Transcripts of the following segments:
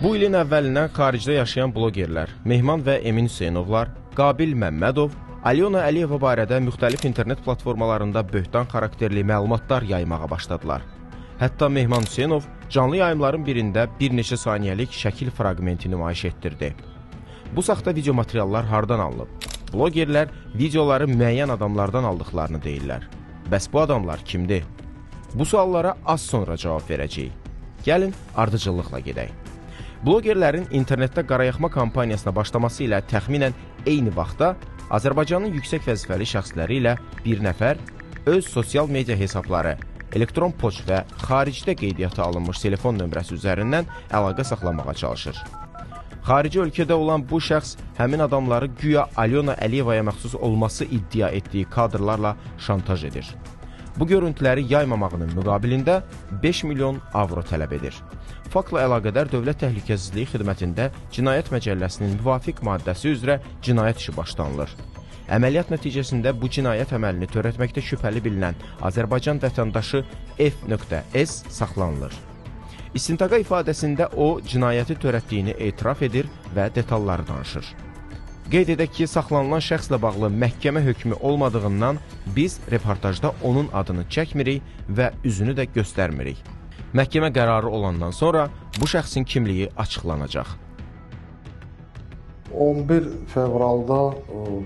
Bu ilin əvvəlindən xaricdə yaşayan blogerlər Mehman və Emin Hüseynovlar, Qabil Məmmədov, Alyona Əliyeva barədə müxtəlif internet platformalarında böhtan xarakterli məlumatlar yaymağa başladılar. Hətta Mehman Hüseynov canlı yayımların birində bir neçə saniyəlik şəkil fraqmenti nümayiş etdirdi. Bu saxta video materiallar hardan alınıb? Blogerlər videoları müəyyən adamlardan aldıqlarını deyirlər. Bəs bu adamlar kimdir? Bu suallara az sonra cavab verəcəyik. Gəlin, ardıcıllıqla gedək. Blogerlərin internetdə qarayaxma kampaniyasına başlaması ilə təxminən eyni vaxtda Azərbaycanın yüksək vəzifəli şəxsləri ilə bir nəfər öz sosial media hesabları, elektron poçt və xaricdə qeydiyyata alınmış telefon nömrəsi üzərindən əlaqə saxlamağa çalışır. Xarici ölkədə olan bu şəxs həmin adamları güya Alyona Əliyevaya məxsus olması iddia etdiyi kadrlarla şantaj edir. Bu görüntüləri yaymamağının müqabilində 5 milyon avro tələb edir. Faktla əlaqədar Dövlət Təhlükəsizliyi Xidmətində Cinayət Məcəlləsinin müvafiq maddəsi üzrə cinayət işi başlanılır. Əməliyyat nəticəsində bu cinayət əməlini törətməkdə şübhəli bilinən Azərbaycan vətəndaşı F.S. saxlanılır. İstintaqa ifadəsində o, cinayəti törətdiyini etiraf edir və detalları danışır. Qeyd edək ki, saxlanılan şəxslə bağlı məhkəmə hökmü olmadığından biz reportajda onun adını çəkmirik və üzünü də göstərmirik. Məhkəmə qərarı olandan sonra bu şəxsin kimliyi açıqlanacaq. 11 fevralda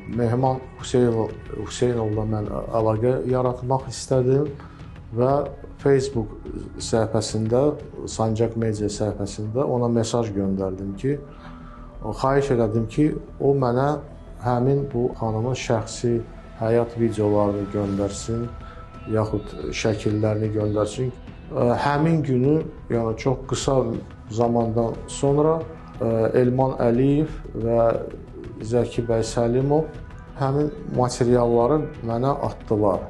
Mehman Hüseynovla mən əlaqə yaratmaq istədim və Facebook səhifəsində, Sancaq Media səhifəsində ona mesaj göndərdim ki, xahiş elədim ki, o mənə həmin bu xanımın şəxsi həyat videolarını göndərsin, yaxud şəkillərini göndərsin. Həmin günü, yəni çox qısa zamandan sonra Elman Əliyev və Zəki bəy Səlimov həmin materialları mənə atdılar.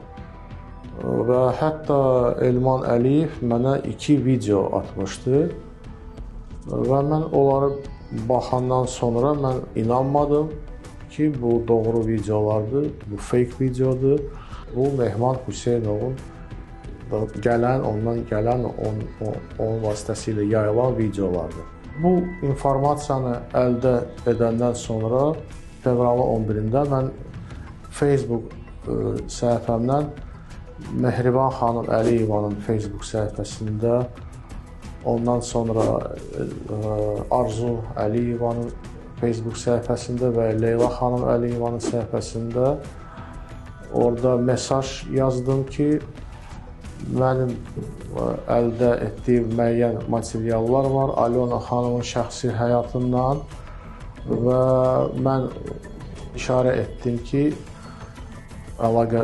Və hətta Elman Əliyev mənə 2 video atmışdı və mən onları baxandan sonra mən inanmadım ki, bu doğru videolardır, bu fake videodur. Bu Mehman Hüseynovun ondan gələn, onun vasitəsilə yayılan videolardır. Bu informasiyanı əldə edəndən sonra fevralın 11-də mən Facebook səhifəmdən Mehriban xanım Əliyevanın Facebook səhifəsində, ondan sonra Arzu Əliyevanın Facebook səhifəsində və Leyla xanım Əliyevanın səhifəsində orada mesaj yazdım ki, mənim əldə etdiyim müəyyən materiallar var Alyona xanımın şəxsi həyatından və mən işarə etdim ki, əlaqə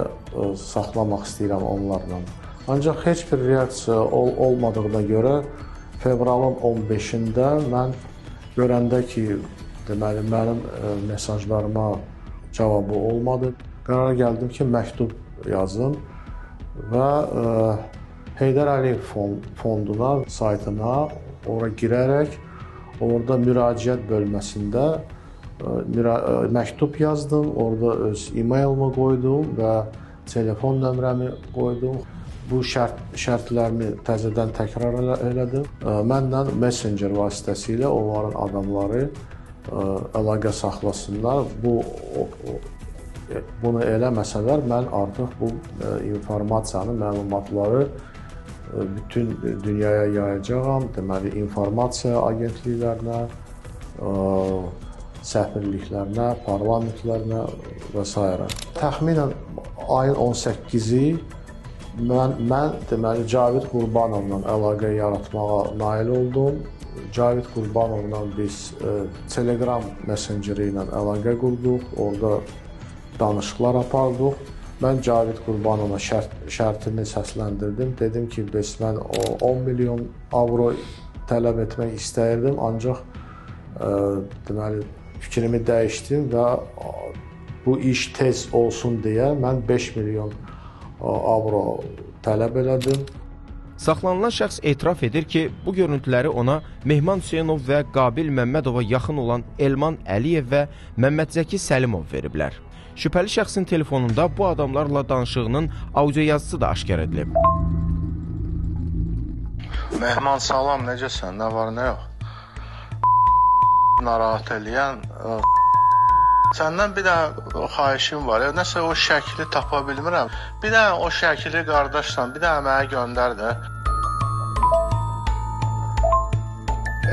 saxlamaq istəyirəm onlarla. Ancaq heç bir reaksiya olmadığına görə fevralın 15-də mən görəndə ki, deməli, mənim mesajlarıma cavabı olmadı. Qərara gəldim ki, məktub yazım və Heydər Əliyev fonduna, saytına, ora girərək, orada müraciət bölməsində məktub yazdım, orada öz e-mailimi qoydum və telefon nömrəmi qoydum. Bu şərtlərimi təzədən təkrar elədim. Mənlə Messenger vasitəsilə onların adamları əlaqə saxlasınlar. Bunu eləməsələr, mən artıq bu informasiyanı, məlumatları bütün dünyaya yayacağam. Deməli, informasiya agentliklərinə, səfirliklərinə, parlamentlərinə və s. Təxminən ayın 18-i mən deməli, Cavid Qurbanovla əlaqə yaratmağa nail oldum. Cavid Qurbanovla biz Telegram Messengeri ilə əlaqə qurduq, orada danışıqlar apardıq. Mən Cavid Qurbanova şərtini səsləndirdim. Dedim ki, mən 10 milyon avro tələb etmək istəyirdim, ancaq deməli, fikrimi dəyişdim və bu iş tez olsun deyə mən 5 milyon avro tələb elədim. Saxlanılan şəxs etiraf edir ki, bu görüntüləri ona Mehman Hüseynov və Qabil Məmmədova yaxın olan Elman Əliyev və Məmmadzəki Səlimov veriblər. Şübhəli şəxsin telefonunda bu adamlarla danışığının audio yazısı da aşkar edilib. Mehman, salam, necəsən? Nə var, nə yox? narahat eləyən səndən bir dənə xahişim var. Nəsə o şəkli tapa bilmirəm. Bir dənə o şəkli qardaşla bir dənə mənə göndər də.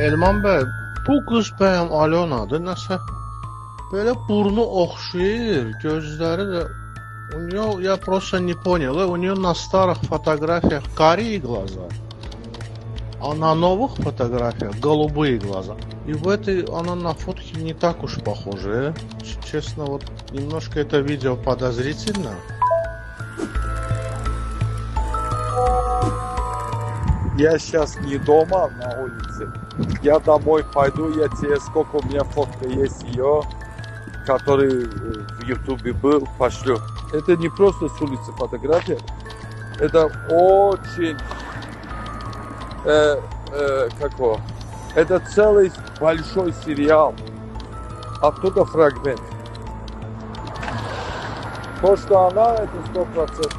Elman bəy, bu qız bəyəm Alyonadır, nəsə belə burnu oxşayır, gözləri də я просто не понял, у нее на старых фотографиях карие глаза, а на новых фотографиях голубые глаза. И в этой она на фотке не так уж похожа. Честно, вот немножко это видео подозрительно. Я сейчас не дома, на улице. Я домой пойду, я тебе, сколько у меня фотка есть ее, который в Ютубе был, пошлю. Это не просто с улицы фотография, это очень, это целый большой сериал, оттуда фрагмент. То, что она, это 100%.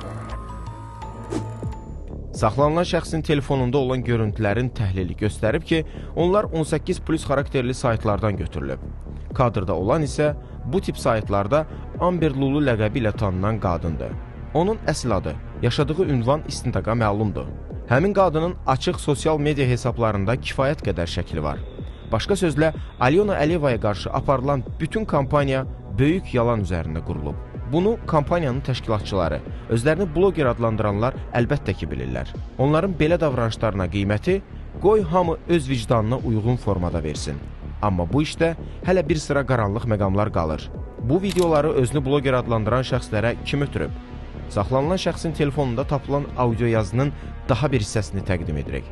Saxlanılan şəxsin telefonunda olan görüntülərin təhlili göstərib ki, onlar 18+ xarakterli saytlardan götürülüb. Kadrda olan isə bu tip saytlarda Amber Lulu ləqəbi ilə tanınan qadındır. Onun əsl adı, yaşadığı ünvan istintaqa məlumdur. Həmin qadının açıq sosial media hesablarında kifayət qədər şəkli var. Başqa sözlə, Alyona Əliyevaya qarşı aparılan bütün kampaniya böyük yalan üzərində qurulub. Bunu kampaniyanın təşkilatçıları, özlərini bloger adlandıranlar əlbəttə ki bilirlər. Onların belə davranışlarına qiyməti qoy hamı öz vicdanına uyğun formada versin. Amma bu işdə hələ bir sıra qaranlıq məqamlar qalır. Bu videoları özünü bloger adlandıran şəxslərə kim ötürüb? Saxlanılan şəxsin telefonunda tapılan audio yazının daha bir hissəsini təqdim edirik.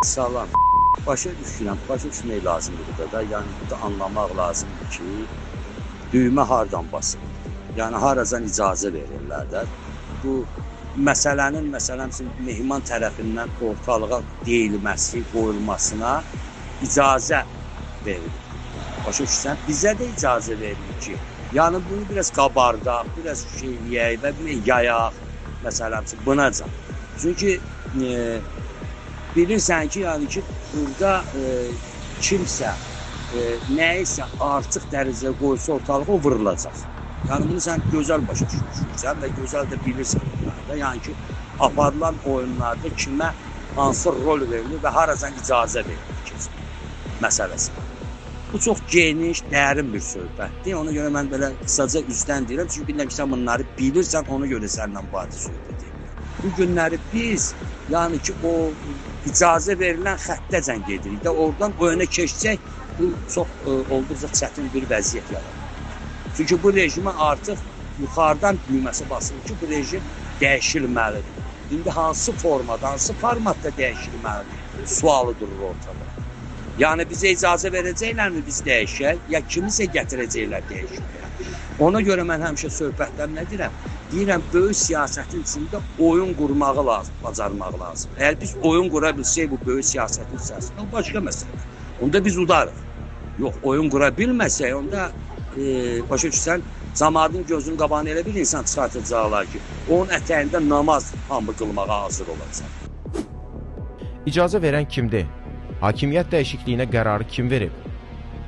Salam. Başa düşmək lazımdır burada da. Yəni burada anlamaq lazımdır ki, düymə hardan basılır. Yəni haracan icazə verirlər də. Bu məsələnin Mehman tərəfindən ortalığa deyilməsi, qoyulmasına icazə verilir. Başa düşürsən, bizə də icazə verilir ki, yəni bunu biraz qabardaq, biraz eləyək və yayaq, bunacan. Çünki bilirsən ki, yəni ki, burada kimsə nəyisə artıq dərəcəyə qoysa ortalığa o vurulacaq. Yəni bunu sən gözəl başa düşürsən və gözəl də bilirsən. Yəni ki, aparılan oyunlarda kimə hansı rol verilir və haracan icazə verilir məsələsi. Bu çox geniş, dərin bir söhbətdir. Ona görə mən belə qısaca üzdən deyirəm. Çünki bilirəm ki, sən bunları bilirsən, ona görə səndən bu adı söhbət edirəm. Bu günləri biz, yəni ki, o icazə verilən xəttəcən gedirik də, oradan o önə keçəcək, bu çox olduqca çətin bir vəziyyət yaradır. Çünki bu rejimə artıq yuxarıdan düyməsi basılır ki, bu rejim dəyişilməlidir. İndi hansı formada, hansı formatda dəyişilməlidir? Sualı durur ortada. Yəni bizə icazə verəcəklərmi biz dəyişək, ya kimisə gətirəcəklər dəyişməyə? Ona görə mən həmişə söhbətlər nə deyirəm? Deyirəm, böyük siyasətin içində oyun qurmağı lazım, bacarmaq lazım. Əgər biz oyun qura bilsək bu böyük siyasətin içərisində, o başqa məsələ. Onda biz udarıq. Yox, oyun qura bilməsək, onda başa düşsən, cəmaatın gözünün qabağını elə bir insan çıxartacaqlar ki, onun ətəyində namaz hamı qılmağa hazır olacaq. İcazə verən kimdir? Hakimiyyət dəyişikliyinə qərarı kim verib?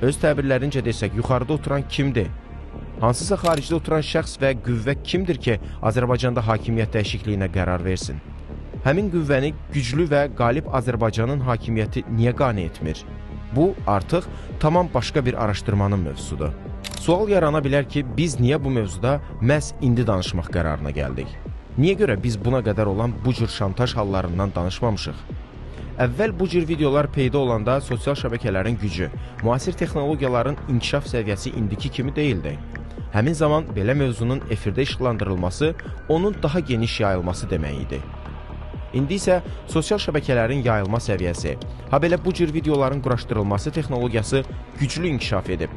Öz təbirlərincə desək, yuxarıda oturan kimdir? Hansısa xaricdə oturan şəxs və qüvvə kimdir ki, Azərbaycanda hakimiyyət dəyişikliyinə qərar versin? Həmin qüvvəni güclü və qalib Azərbaycanın hakimiyyəti niyə qane etmir? Bu, artıq tamam başqa bir araşdırmanın mövzusudur. Sual yarana bilər ki, biz niyə bu mövzuda məhz indi danışmaq qərarına gəldik? Niyə görə biz buna qədər olan bu cür şantaj hallarından danışmamışıq? Əvvəl bu cür videolar peyda olanda sosial şəbəkələrin gücü, müasir texnologiyaların inkişaf səviyyəsi indiki kimi deyildi. Həmin zaman belə mövzunun efirdə işıqlandırılması, onun daha geniş yayılması demək idi. İndi isə sosial şəbəkələrin yayılma səviyyəsi, habelə bu cür videoların quraşdırılması texnologiyası güclü inkişaf edib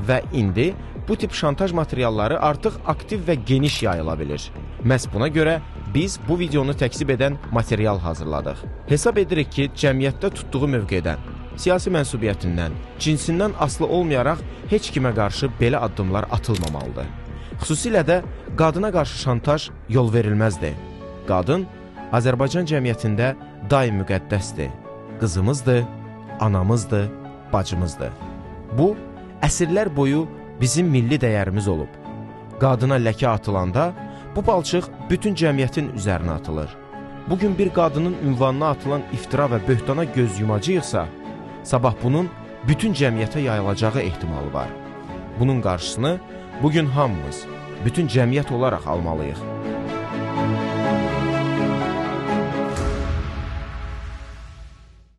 və indi bu tip şantaj materialları artıq aktiv və geniş yayıla bilir. Məhz buna görə biz bu videonu təksib edən material hazırladıq. Hesab edirik ki, cəmiyyətdə tutduğu mövqedən, siyasi mənsubiyyətindən, cinsindən asılı olmayaraq heç kimə qarşı belə addımlar atılmamalıdır. Xüsusilə də qadına qarşı şantaj yol verilməzdir. Qadın Azərbaycan cəmiyyətində daim müqəddəsdir. Qızımızdır, anamızdır, bacımızdır. Bu, əsrlər boyu bizim milli dəyərimiz olub. Qadına ləkə atılanda, bu palçıq bütün cəmiyyətin üzərinə atılır. Bugün bir qadının ünvanına atılan iftira və böhtana göz yumacağıqsa, sabah bunun bütün cəmiyyətə yayılacağı ehtimalı var. Bunun qarşısını bugün hamımız, bütün cəmiyyət olaraq almalıyıq.